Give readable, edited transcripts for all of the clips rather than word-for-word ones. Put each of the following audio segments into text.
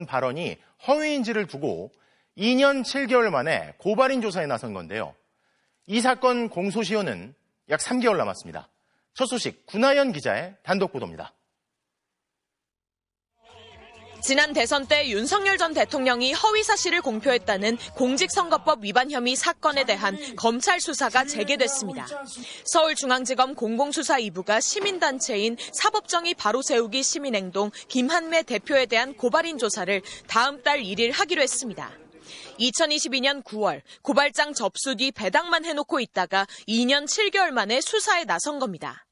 발언이 허위인지를 두고 2년 7개월 만에 고발인 조사에 나선 건데요. 이 사건 공소시효는 약 3개월 남았습니다. 첫 소식 구나연 기자의 단독 보도입니다. 지난 대선 때 윤석열 전 대통령이 허위 사실을 공표했다는 공직선거법 위반 혐의 사건에 대한 검찰 수사가 재개됐습니다. 서울중앙지검 공공수사 2부가 시민단체인 사법정의 바로 세우기 시민행동 김한매 대표에 대한 고발인 조사를 다음 달 1일 하기로 했습니다. 2022년 9월 고발장 접수 뒤 배당만 해놓고 있다가 2년 7개월 만에 수사에 나선 겁니다.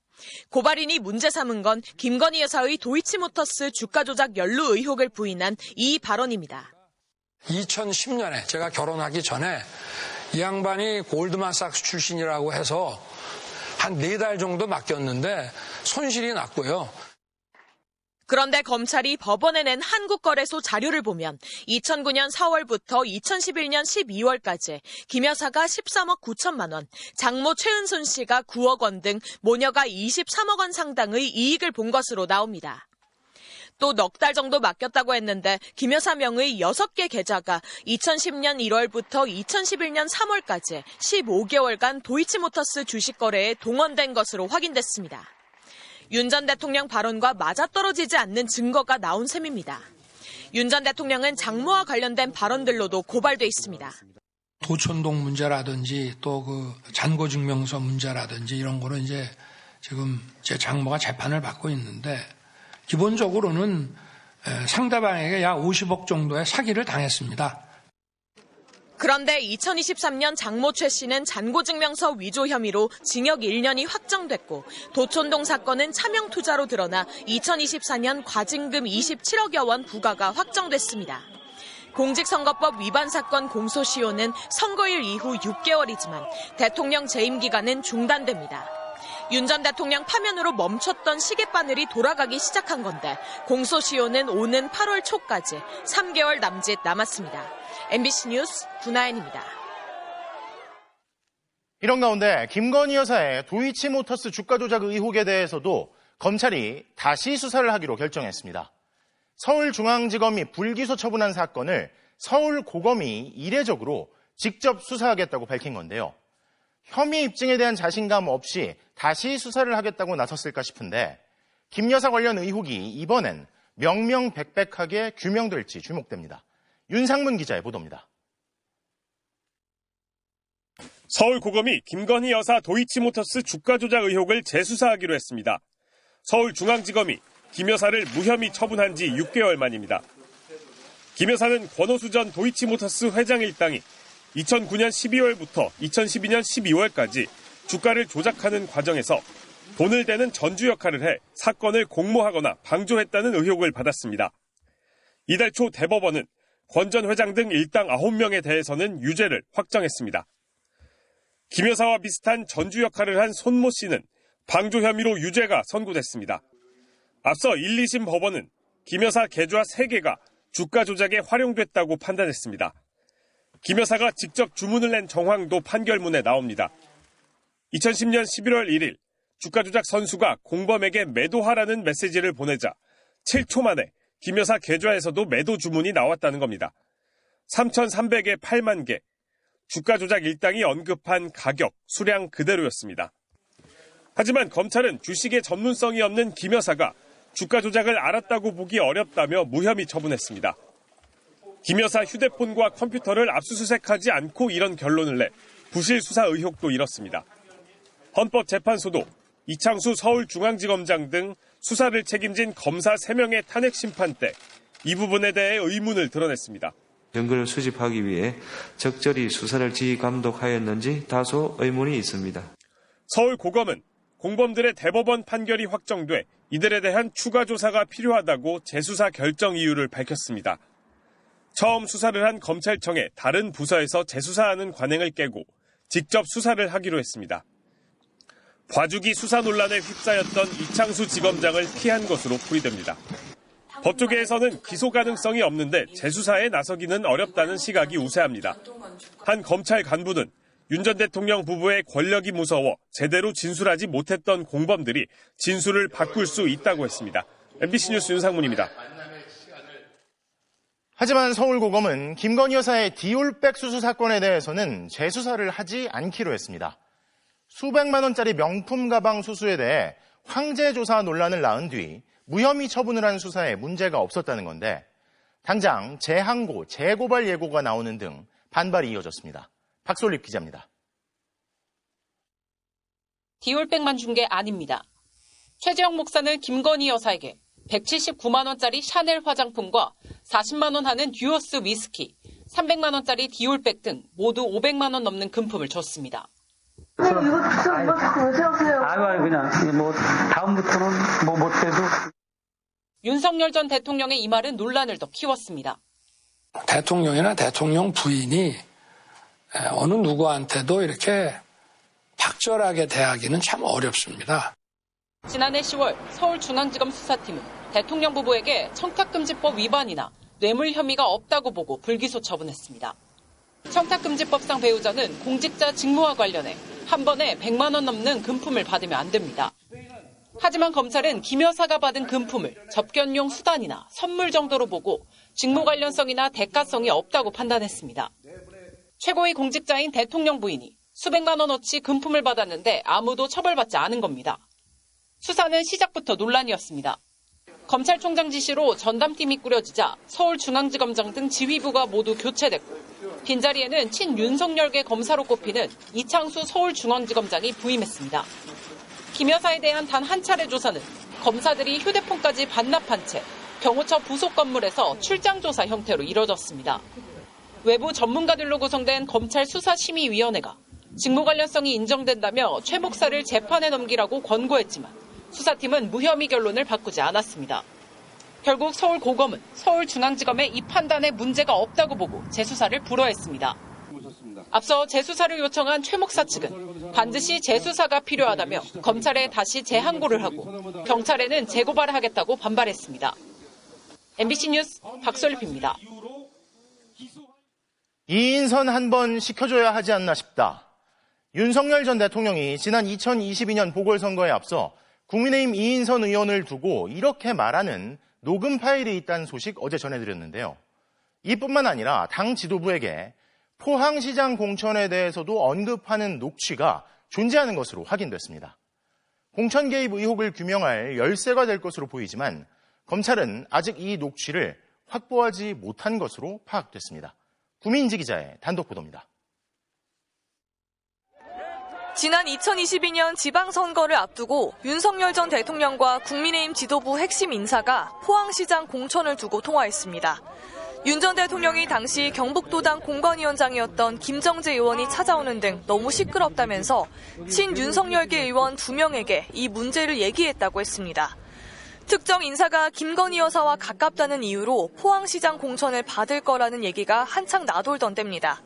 고발인이 문제 삼은 건 김건희 여사의 도이치모터스 주가 조작 연루 의혹을 부인한 이 발언입니다. 2010년에 제가 결혼하기 전에 이 양반이 골드만삭스 출신이라고 해서 한 4달 정도 맡겼는데 손실이 났고요. 그런데 검찰이 법원에 낸 한국거래소 자료를 보면 2009년 4월부터 2011년 12월까지 김 여사가 13억 9천만 원, 장모 최은순 씨가 9억 원 등 모녀가 23억 원 상당의 이익을 본 것으로 나옵니다. 또 넉 달 정도 맡겼다고 했는데 김 여사 명의 6개 계좌가 2010년 1월부터 2011년 3월까지 15개월간 도이치모터스 주식 거래에 동원된 것으로 확인됐습니다. 윤 전 대통령 발언과 맞아떨어지지 않는 증거가 나온 셈입니다. 윤 전 대통령은 장모와 관련된 발언들로도 고발돼 있습니다. 도촌동 문제라든지 또 그 잔고증명서 문제라든지 이런 거는 이제 지금 제 장모가 재판을 받고 있는데 기본적으로는 상대방에게 약 50억 정도의 사기를 당했습니다. 그런데 2023년 장모 최 씨는 잔고증명서 위조 혐의로 징역 1년이 확정됐고 도촌동 사건은 차명투자로 드러나 2024년 과징금 27억여 원 부과가 확정됐습니다. 공직선거법 위반 사건 공소시효는 선거일 이후 6개월이지만 대통령 재임 기간은 중단됩니다. 윤 전 대통령 파면으로 멈췄던 시계바늘이 돌아가기 시작한 건데 공소시효는 오는 8월 초까지 3개월 남짓 남았습니다. MBC 뉴스 구나연입니다. 이런 가운데 김건희 여사의 도이치모터스 주가 조작 의혹에 대해서도 검찰이 다시 수사를 하기로 결정했습니다. 서울중앙지검이 불기소 처분한 사건을 서울고검이 이례적으로 직접 수사하겠다고 밝힌 건데요. 혐의 입증에 대한 자신감 없이 다시 수사를 하겠다고 나섰을까 싶은데 김 여사 관련 의혹이 이번엔 명명백백하게 규명될지 주목됩니다. 윤상문 기자의 보도입니다. 서울고검이 김건희 여사 도이치모터스 주가 조작 의혹을 재수사하기로 했습니다. 서울중앙지검이 김 여사를 무혐의 처분한 지 6개월 만입니다. 김 여사는 권오수 전 도이치모터스 회장 일당이 2009년 12월부터 2012년 12월까지 주가를 조작하는 과정에서 돈을 대는 전주 역할을 해 사건을 공모하거나 방조했다는 의혹을 받았습니다. 이달 초 대법원은 권 전 회장 등 일당 9명에 대해서는 유죄를 확정했습니다. 김 여사와 비슷한 전주 역할을 한 손모 씨는 방조 혐의로 유죄가 선고됐습니다. 앞서 1, 2심 법원은 김 여사 계좌 3개가 주가 조작에 활용됐다고 판단했습니다. 김 여사가 직접 주문을 낸 정황도 판결문에 나옵니다. 2010년 11월 1일 주가 조작 선수가 공범에게 매도하라는 메시지를 보내자 7초 만에 김 여사 계좌에서도 매도 주문이 나왔다는 겁니다. 3,300에 8만 개, 주가 조작 일당이 언급한 가격, 수량 그대로였습니다. 하지만 검찰은 주식에 전문성이 없는 김 여사가 주가 조작을 알았다고 보기 어렵다며 무혐의 처분했습니다. 김 여사 휴대폰과 컴퓨터를 압수수색하지 않고 이런 결론을 내 부실 수사 의혹도 일었습니다. 헌법재판소도 이창수 서울중앙지검장 등 수사를 책임진 검사 3명의 탄핵 심판 때 이 부분에 대해 의문을 드러냈습니다. 증거를 수집하기 위해 적절히 수사를 지휘감독하였는지 다소 의문이 있습니다. 서울고검은 공범들의 대법원 판결이 확정돼 이들에 대한 추가 조사가 필요하다고 재수사 결정 이유를 밝혔습니다. 처음 수사를 한 검찰청에 다른 부서에서 재수사하는 관행을 깨고 직접 수사를 하기로 했습니다. 봐주기 수사 논란에 휩싸였던 이창수 지검장을 피한 것으로 풀이됩니다. 법조계에서는 기소 가능성이 없는데 재수사에 나서기는 어렵다는 시각이 우세합니다. 한 검찰 간부는 윤 전 대통령 부부의 권력이 무서워 제대로 진술하지 못했던 공범들이 진술을 바꿀 수 있다고 했습니다. MBC 뉴스 윤상문입니다. 하지만 서울고검은 김건희 여사의 디올백 수수 사건에 대해서는 재수사를 하지 않기로 했습니다. 수백만 원짜리 명품 가방 수수에 대해 황제 조사 논란을 낳은 뒤 무혐의 처분을 한 수사에 문제가 없었다는 건데 당장 재항고, 재고발 예고가 나오는 등 반발이 이어졌습니다. 박솔립 기자입니다. 디올백만 준 게 아닙니다. 최재형 목사는 김건희 여사에게 179만 원짜리 샤넬 화장품과 40만 원 하는 듀어스 위스키, 300만 원짜리 디올백 등 모두 500만 원 넘는 금품을 줬습니다. 이거 자꾸 왜 세우세요? 아유, 그냥 다음부터는 못 돼도. 윤석열 전 대통령의 이 말은 논란을 더 키웠습니다. 대통령이나 대통령 부인이 어느 누구한테도 이렇게 박절하게 대하기는 참 어렵습니다. 지난해 10월 서울중앙지검 수사팀은 대통령 부부에게 청탁금지법 위반이나 뇌물 혐의가 없다고 보고 불기소 처분했습니다. 청탁금지법상 배우자는 공직자 직무와 관련해 한 번에 100만 원 넘는 금품을 받으면 안 됩니다. 하지만 검찰은 김 여사가 받은 금품을 접견용 수단이나 선물 정도로 보고 직무 관련성이나 대가성이 없다고 판단했습니다. 최고위 공직자인 대통령 부인이 수백만 원어치 금품을 받았는데 아무도 처벌받지 않은 겁니다. 수사는 시작부터 논란이었습니다. 검찰총장 지시로 전담팀이 꾸려지자 서울중앙지검장 등 지휘부가 모두 교체됐고 빈자리에는 친윤석열계 검사로 꼽히는 이창수 서울중앙지검장이 부임했습니다. 김 여사에 대한 단 한 차례 조사는 검사들이 휴대폰까지 반납한 채 경호처 부속 건물에서 출장 조사 형태로 이뤄졌습니다. 외부 전문가들로 구성된 검찰 수사심의위원회가 직무 관련성이 인정된다며 최 목사를 재판에 넘기라고 권고했지만 수사팀은 무혐의 결론을 바꾸지 않았습니다. 결국 서울고검은 서울중앙지검의 이 판단에 문제가 없다고 보고 재수사를 불허했습니다. 앞서 재수사를 요청한 최 목사 측은 반드시 재수사가 필요하다며 검찰에 다시 재항고를 하고 경찰에는 재고발을 하겠다고 반발했습니다. MBC 뉴스 박솔립입니다. 이인선 한 번 시켜줘야 하지 않나 싶다. 윤석열 전 대통령이 지난 2022년 보궐선거에 앞서 국민의힘 이인선 의원을 두고 이렇게 말하는 녹음 파일이 있다는 소식 어제 전해드렸는데요. 이뿐만 아니라 당 지도부에게 포항시장 공천에 대해서도 언급하는 녹취가 존재하는 것으로 확인됐습니다. 공천 개입 의혹을 규명할 열쇠가 될 것으로 보이지만 검찰은 아직 이 녹취를 확보하지 못한 것으로 파악됐습니다. 구민지 기자의 단독 보도입니다. 지난 2022년 지방선거를 앞두고 윤석열 전 대통령과 국민의힘 지도부 핵심 인사가 포항시장 공천을 두고 통화했습니다. 윤 전 대통령이 당시 경북도당 공관위원장이었던 김정재 의원이 찾아오는 등 너무 시끄럽다면서 친윤석열계 의원 2명에게 이 문제를 얘기했다고 했습니다. 특정 인사가 김건희 여사와 가깝다는 이유로 포항시장 공천을 받을 거라는 얘기가 한창 나돌던 때입니다.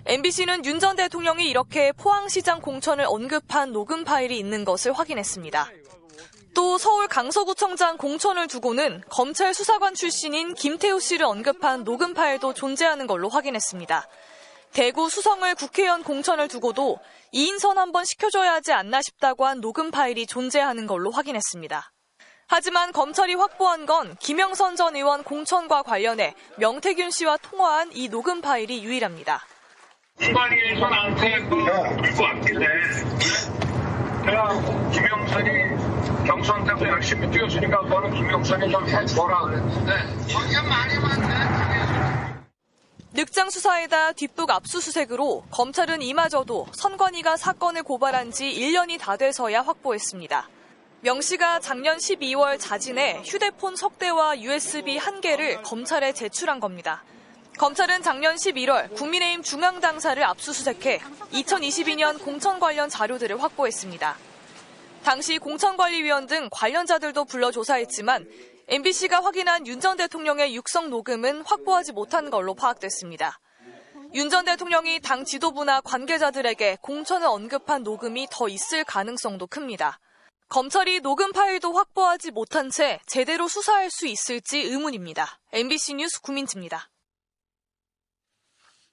MBC는 윤 전 대통령이 이렇게 포항시장 공천을 언급한 녹음 파일이 있는 것을 확인했습니다. 또 서울 강서구청장 공천을 두고는 검찰 수사관 출신인 김태우 씨를 언급한 녹음 파일도 존재하는 걸로 확인했습니다. 대구 수성을 국회의원 공천을 두고도 이인선 한번 시켜줘야 하지 않나 싶다고 한 녹음 파일이 존재하는 걸로 확인했습니다. 하지만 검찰이 확보한 건 김영선 전 의원 공천과 관련해 명태균 씨와 통화한 이 녹음 파일이 유일합니다. 수관이에서 나한테 물고 왔길래 그냥 김영선이 경선 때문에 열심히 뛰었으니까 너는 김영선이 좀 해줘라 그랬는데 거기가 많이 맞네. 늑장 수사에다 뒷북 압수수색으로 검찰은 이마저도 선관위가 사건을 고발한 지 1년이 다 돼서야 확보했습니다. 명 씨가 작년 12월 자진해 휴대폰 석 대와 USB 1개를 검찰에 제출한 겁니다. 검찰은 작년 11월 국민의힘 중앙당사를 압수수색해 2022년 공천 관련 자료들을 확보했습니다. 당시 공천관리위원 등 관련자들도 불러 조사했지만 MBC가 확인한 윤 전 대통령의 육성 녹음은 확보하지 못한 걸로 파악됐습니다. 윤 전 대통령이 당 지도부나 관계자들에게 공천을 언급한 녹음이 더 있을 가능성도 큽니다. 검찰이 녹음 파일도 확보하지 못한 채 제대로 수사할 수 있을지 의문입니다. MBC 뉴스 구민지입니다.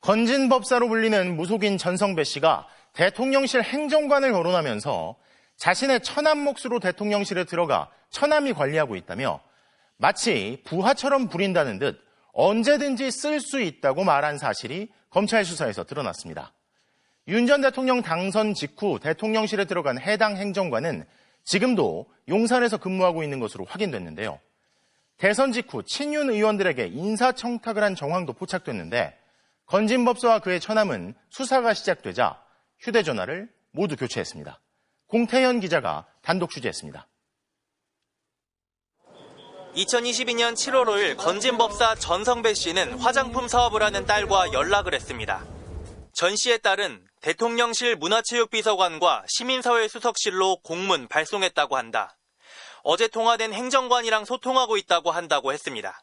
건진법사로 불리는 무속인 전성배 씨가 대통령실 행정관을 거론하면서 자신의 처남 몫으로 대통령실에 들어가 처남이 관리하고 있다며 마치 부하처럼 부린다는 듯 언제든지 쓸 수 있다고 말한 사실이 검찰 수사에서 드러났습니다. 윤 전 대통령 당선 직후 대통령실에 들어간 해당 행정관은 지금도 용산에서 근무하고 있는 것으로 확인됐는데요. 대선 직후 친윤 의원들에게 인사청탁을 한 정황도 포착됐는데 건진법사와 그의 처남은 수사가 시작되자 휴대전화를 모두 교체했습니다. 공태현 기자가 단독 취재했습니다. 2022년 7월 5일 건진법사 전성배 씨는 화장품 사업을 하는 딸과 연락을 했습니다. 전 씨의 딸은 대통령실 문화체육비서관과 시민사회 수석실로 공문 발송했다고 한다. 어제 통화된 행정관이랑 소통하고 있다고 한다고 했습니다.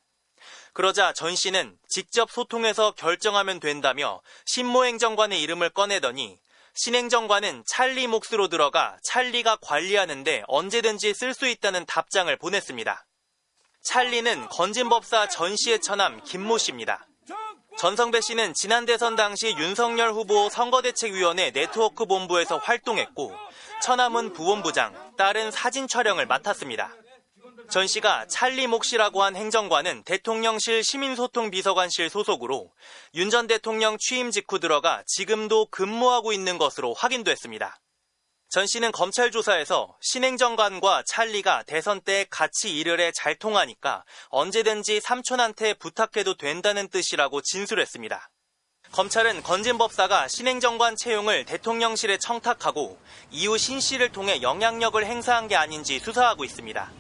그러자 전 씨는 직접 소통해서 결정하면 된다며 신모 행정관의 이름을 꺼내더니 신행정관은 찰리 몫으로 들어가 찰리가 관리하는데 언제든지 쓸 수 있다는 답장을 보냈습니다. 찰리는 건진법사 전 씨의 처남 김모 씨입니다. 전성배 씨는 지난 대선 당시 윤석열 후보 선거대책위원회 네트워크 본부에서 활동했고 처남은 부본부장, 딸은 사진 촬영을 맡았습니다. 전 씨가 찰리 몫 씨라고 한 행정관은 대통령실 시민소통비서관실 소속으로 윤 전 대통령 취임 직후 들어가 지금도 근무하고 있는 것으로 확인됐습니다. 전 씨는 검찰 조사에서 신행정관과 찰리가 대선 때 같이 일을 해 잘 통하니까 언제든지 삼촌한테 부탁해도 된다는 뜻이라고 진술했습니다. 검찰은 건진법사가 신행정관 채용을 대통령실에 청탁하고 이후 신 씨를 통해 영향력을 행사한 게 아닌지 수사하고 있습니다.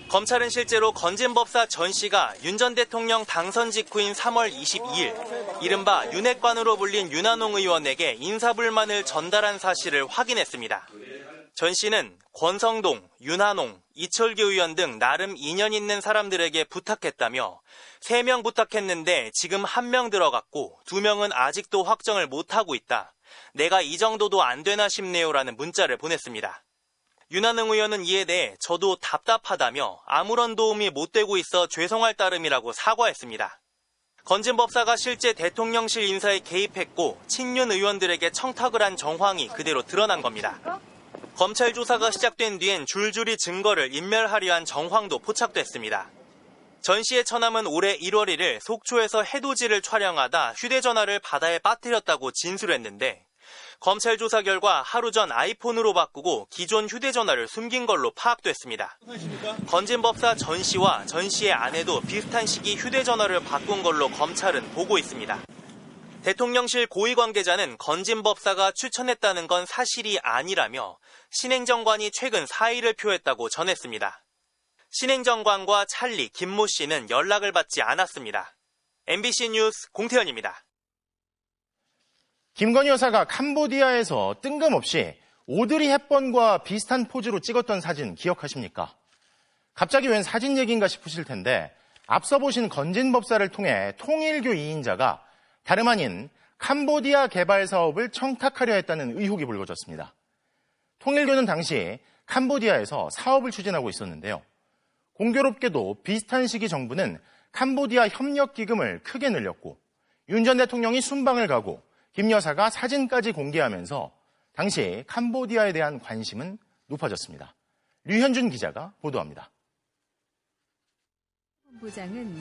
검찰은 실제로 건진법사 전 씨가 윤 전 대통령 당선 직후인 3월 22일 이른바 윤핵관으로 불린 윤한홍 의원에게 인사불만을 전달한 사실을 확인했습니다. 전 씨는 권성동, 윤한홍, 이철규 의원 등 나름 인연 있는 사람들에게 부탁했다며 3명 부탁했는데 지금 1명 들어갔고 2명은 아직도 확정을 못하고 있다. 내가 이 정도도 안 되나 싶네요라는 문자를 보냈습니다. 윤한홍 의원은 이에 대해 저도 답답하다며 아무런 도움이 못 되고 있어 죄송할 따름이라고 사과했습니다. 건진법사가 실제 대통령실 인사에 개입했고 친윤 의원들에게 청탁을 한 정황이 그대로 드러난 겁니다. 검찰 조사가 시작된 뒤엔 줄줄이 증거를 인멸하려 한 정황도 포착됐습니다. 전 씨의 처남은 올해 1월 1일 속초에서 해돋이를 촬영하다 휴대전화를 바다에 빠뜨렸다고 진술했는데 검찰 조사 결과 하루 전 아이폰으로 바꾸고 기존 휴대전화를 숨긴 걸로 파악됐습니다. 건진법사 전 씨와 전 씨의 아내도 비슷한 시기 휴대전화를 바꾼 걸로 검찰은 보고 있습니다. 대통령실 고위 관계자는 건진법사가 추천했다는 건 사실이 아니라며 신행정관이 최근 사의를 표했다고 전했습니다. 신행정관과 찰리, 김모 씨는 연락을 받지 않았습니다. MBC 뉴스 공태현입니다. 김건희 여사가 캄보디아에서 뜬금없이 오드리 헵번과 비슷한 포즈로 찍었던 사진 기억하십니까? 갑자기 웬 사진 얘기인가 싶으실 텐데 앞서 보신 건진법사를 통해 통일교 2인자가 다름 아닌 캄보디아 개발 사업을 청탁하려 했다는 의혹이 불거졌습니다. 통일교는 당시 캄보디아에서 사업을 추진하고 있었는데요. 공교롭게도 비슷한 시기 정부는 캄보디아 협력기금을 크게 늘렸고 윤 전 대통령이 순방을 가고 김 여사가 사진까지 공개하면서 당시 캄보디아에 대한 관심은 높아졌습니다. 류현준 기자가 보도합니다.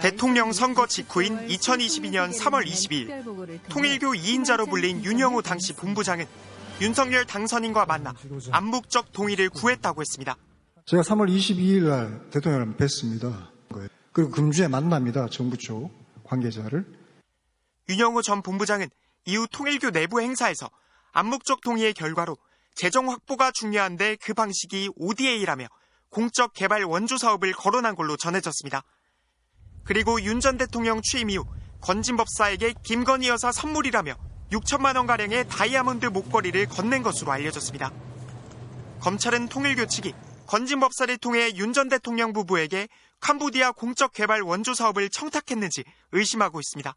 대통령 선거 직후인 2022년 3월 22일 통일교 2인자로 불린 윤영호 당시 본부장은 윤석열 당선인과 만나 암묵적 동의를 구했다고 했습니다. 제가 3월 22일 날 대통령을 뵀습니다. 그리고 금주에 만납니다. 정부 쪽 관계자를. 윤영호 전 본부장은 이후 통일교 내부 행사에서 암묵적 동의의 결과로 재정 확보가 중요한데 그 방식이 ODA라며 공적 개발 원조 사업을 거론한 걸로 전해졌습니다. 그리고 윤 전 대통령 취임 이후 건진법사에게 김건희 여사 선물이라며 6천만 원가량의 다이아몬드 목걸이를 건넨 것으로 알려졌습니다. 검찰은 통일교 측이 건진법사를 통해 윤 전 대통령 부부에게 캄보디아 공적 개발 원조 사업을 청탁했는지 의심하고 있습니다.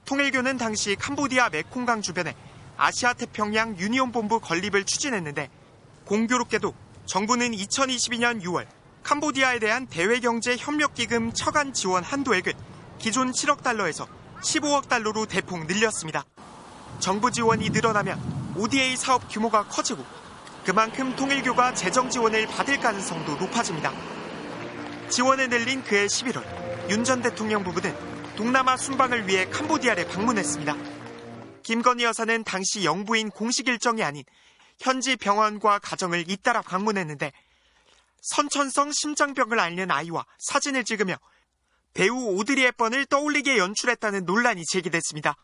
통일교는 당시 캄보디아 메콩강 주변에 아시아태평양 유니온 본부 건립을 추진했는데 공교롭게도 정부는 2022년 6월 캄보디아에 대한 대외경제협력기금 처간 지원 한도액을 기존 7억 달러에서 15억 달러로 대폭 늘렸습니다. 정부 지원이 늘어나면 ODA 사업 규모가 커지고 그만큼 통일교가 재정 지원을 받을 가능성도 높아집니다. 지원을 늘린 그해 11월 윤 전 대통령 부부는 동남아 순방을 위해 캄보디아를 방문했습니다. 김건희 여사는 당시 영부인 공식 일정이 아닌 현지 병원과 가정을 잇따라 방문했는데 선천성 심장병을 앓는 아이와 사진을 찍으며 배우 오드리 헵번을 떠올리게 연출했다는 논란이 제기됐습니다.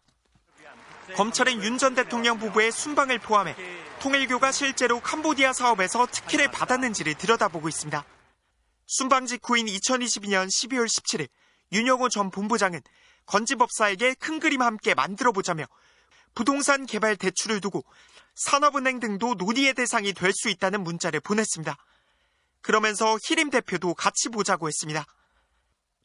검찰은 윤 전 대통령 부부의 순방을 포함해 통일교가 실제로 캄보디아 사업에서 특혜를 받았는지를 들여다보고 있습니다. 순방 직후인 2022년 12월 17일 윤영호 전 본부장은 건지법사에게 큰 그림 함께 만들어보자며 부동산 개발 대출을 두고 산업은행 등도 논의의 대상이 될 수 있다는 문자를 보냈습니다. 그러면서 희림 대표도 같이 보자고 했습니다.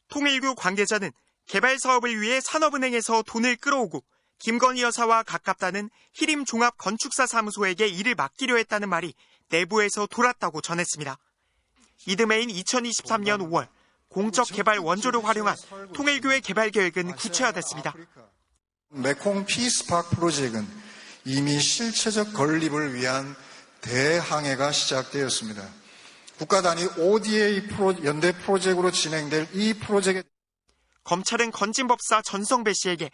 통일교 관계자는 개발 사업을 위해 산업은행에서 돈을 끌어오고 김건희 여사와 가깝다는 희림 종합건축사 사무소에게 일을 맡기려 했다는 말이 내부에서 돌았다고 전했습니다. 이듬해인 2023년 5월 공적 개발 원조를 활용한 통일교의 개발 계획은 구체화됐습니다. 메콩 피스파크 프로젝트는 이미 실체적 건립을 위한 대항해가 시작되었습니다. 국가 단위 ODA 연대 프로젝트로 진행될 이 프로젝트 검찰은 건진법사 전성배 씨에게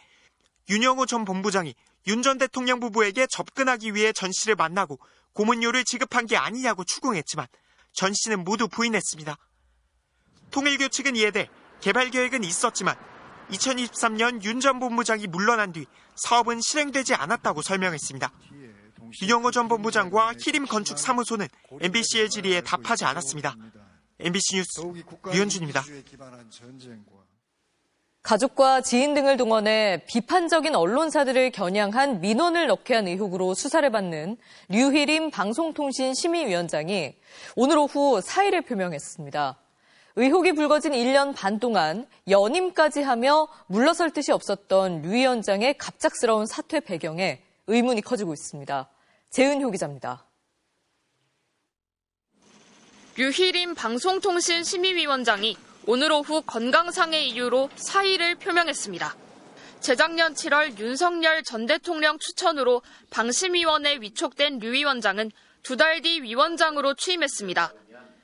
윤영호 전 본부장이 윤 전 대통령 부부에게 접근하기 위해 전 씨를 만나고 고문료를 지급한 게 아니냐고 추궁했지만 전 씨는 모두 부인했습니다. 통일교 측은 이에 대해 개발 계획은 있었지만 2023년 윤 전 본부장이 물러난 뒤 사업은 실행되지 않았다고 설명했습니다. 윤영호 전 본부장과 희림 건축 사무소는 MBC의 질의에 답하지 않았습니다. MBC 뉴스 류현준입니다. 가족과 지인 등을 동원해 비판적인 언론사들을 겨냥한 민원을 넣게 한 의혹으로 수사를 받는 류희림 방송통신심의위원장이 오늘 오후 사의를 표명했습니다. 의혹이 불거진 1년 반 동안 연임까지 하며 물러설 뜻이 없었던 류 위원장의 갑작스러운 사퇴 배경에 의문이 커지고 있습니다. 재은효 기자입니다. 류희림 방송통신심의위원장이 오늘 오후 건강상의 이유로 사의를 표명했습니다. 재작년 7월 윤석열 전 대통령 추천으로 방심위원회에 위촉된 류 위원장은 2달 뒤 위원장으로 취임했습니다.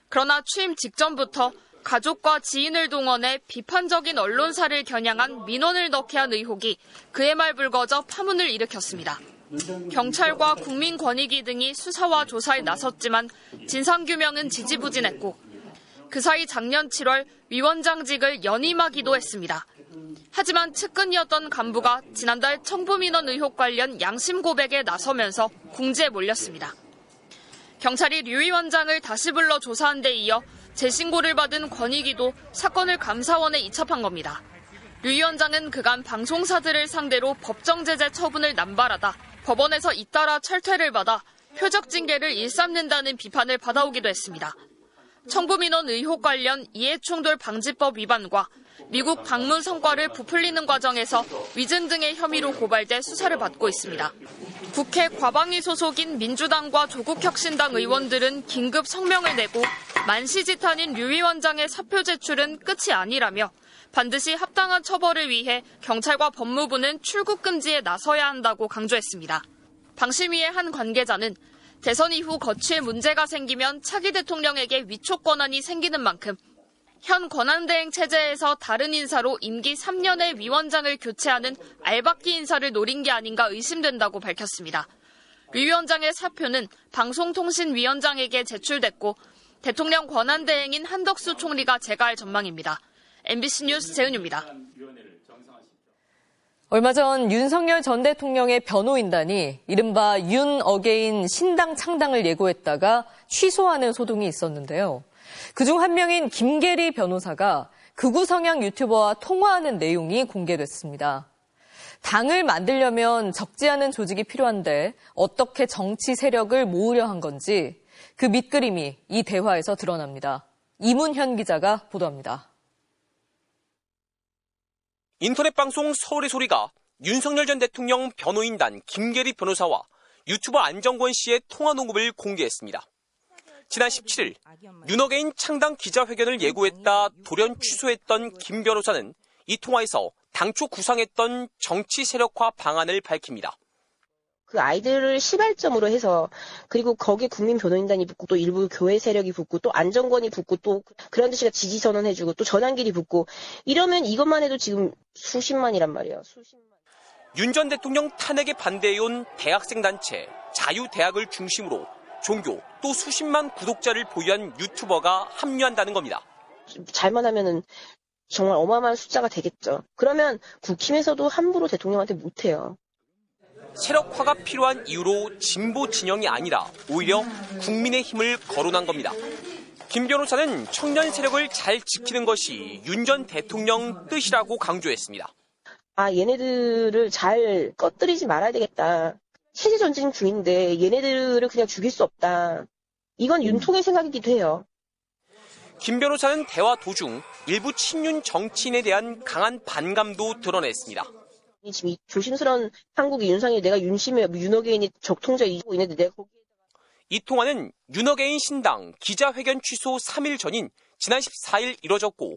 그러나 취임 직전부터 가족과 지인을 동원해 비판적인 언론사를 겨냥한 민원을 넣게 한 의혹이 그해 말 불거져 파문을 일으켰습니다. 경찰과 국민권익위 등이 수사와 조사에 나섰지만 진상규명은 지지부진했고 그 사이 작년 7월 위원장직을 연임하기도 했습니다. 하지만 측근이었던 간부가 지난달 청부민원 의혹 관련 양심 고백에 나서면서 궁지에 몰렸습니다. 경찰이 류 위원장을 다시 불러 조사한 데 이어 재신고를 받은 권익위도 사건을 감사원에 이첩한 겁니다. 류 위원장은 그간 방송사들을 상대로 법정 제재 처분을 남발하다 법원에서 잇따라 철퇴를 받아 표적 징계를 일삼는다는 비판을 받아오기도 했습니다. 청부민원 의혹 관련 이해충돌 방지법 위반과 미국 방문 성과를 부풀리는 과정에서 위증 등의 혐의로 고발돼 수사를 받고 있습니다. 국회 과방위 소속인 민주당과 조국혁신당 의원들은 긴급 성명을 내고 만시지탄인 류 위원장의 사표 제출은 끝이 아니라며 반드시 합당한 처벌을 위해 경찰과 법무부는 출국 금지에 나서야 한다고 강조했습니다. 방심위의 한 관계자는 대선 이후 거취에 문제가 생기면 차기 대통령에게 위촉 권한이 생기는 만큼 현 권한대행 체제에서 다른 인사로 임기 3년의 위원장을 교체하는 알박기 인사를 노린 게 아닌가 의심된다고 밝혔습니다. 류 위원장의 사표는 방송통신위원장에게 제출됐고 대통령 권한대행인 한덕수 총리가 제거할 전망입니다. MBC 뉴스 재은유입니다. 얼마 전 윤석열 전 대통령의 변호인단이 이른바 윤 어게인 신당 창당을 예고했다가 취소하는 소동이 있었는데요. 그중 한 명인 김계리 변호사가 극우 성향 유튜버와 통화하는 내용이 공개됐습니다. 당을 만들려면 적지 않은 조직이 필요한데 어떻게 정치 세력을 모으려 한 건지 그 밑그림이 이 대화에서 드러납니다. 이문현 기자가 보도합니다. 인터넷 방송 서울의 소리가 윤석열 전 대통령 변호인단 김계리 변호사와 유튜버 안정권 씨의 통화 녹음을 공개했습니다. 지난 17일 윤어게인 창당 기자회견을 예고했다 돌연 취소했던 김 변호사는 이 통화에서 당초 구상했던 정치 세력화 방안을 밝힙니다. 그 아이들을 시발점으로 해서 그리고 거기에 국민변호인단이 붙고 또 일부 교회 세력이 붙고 또 안정권이 붙고 또 그란드 씨가 지지 선언해주고 또 전환길이 붙고 이러면 이것만 해도 지금 수십만이란 말이에요. 윤 전 대통령 탄핵에 반대해온 대학생 단체 자유대학을 중심으로 종교 또 수십만 구독자를 보유한 유튜버가 합류한다는 겁니다. 잘만 하면은 정말 어마어마한 숫자가 되겠죠. 그러면 국힘에서도 함부로 대통령한테 못해요. 세력화가 필요한 이유로 진보 진영이 아니라 오히려 국민의 힘을 거론한 겁니다. 김 변호사는 청년 세력을 잘 지키는 것이 윤 전 대통령 뜻이라고 강조했습니다. 얘네들을 잘 꺼뜨리지 말아야 되겠다. 체제 전쟁 중인데 얘네들을 그냥 죽일 수 없다. 이건 윤통의 생각이기도 해요. 김 변호사는 대화 도중 일부 친윤 정치인에 대한 강한 반감도 드러냈습니다. 지금 이 조심스러운 한국의 윤상이 내가 윤어게인이 적통자 이기고 있는데 내가 거기에 이 통화는 윤어게인 신당 기자회견 취소 3일 전인 지난 14일 이뤄졌고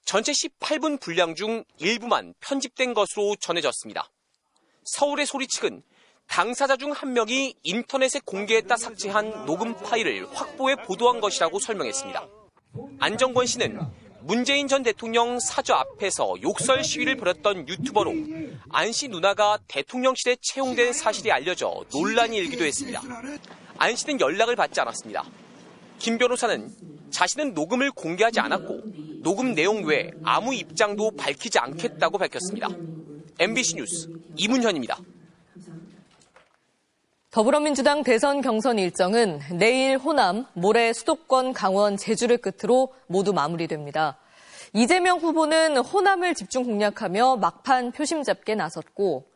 전체 18분 분량 중 일부만 편집된 것으로 전해졌습니다. 서울의 소리 측은 당사자 중 한 명이 인터넷에 공개했다 삭제한 녹음 파일을 확보해 보도한 것이라고 설명했습니다. 안정권 씨는 문재인 전 대통령 사저 앞에서 욕설 시위를 벌였던 유튜버로 안 씨 누나가 대통령실에 채용된 사실이 알려져 논란이 일기도 했습니다. 안 씨는 연락을 받지 않았습니다. 김 변호사는 자신은 녹음을 공개하지 않았고 녹음 내용 외에 아무 입장도 밝히지 않겠다고 밝혔습니다. MBC 뉴스 이문현입니다. 더불어민주당 대선 경선 일정은 내일 호남, 모레 수도권, 강원, 제주를 끝으로 모두 마무리됩니다. 이재명 후보는 호남을 집중 공략하며 막판 표심 잡게 나섰고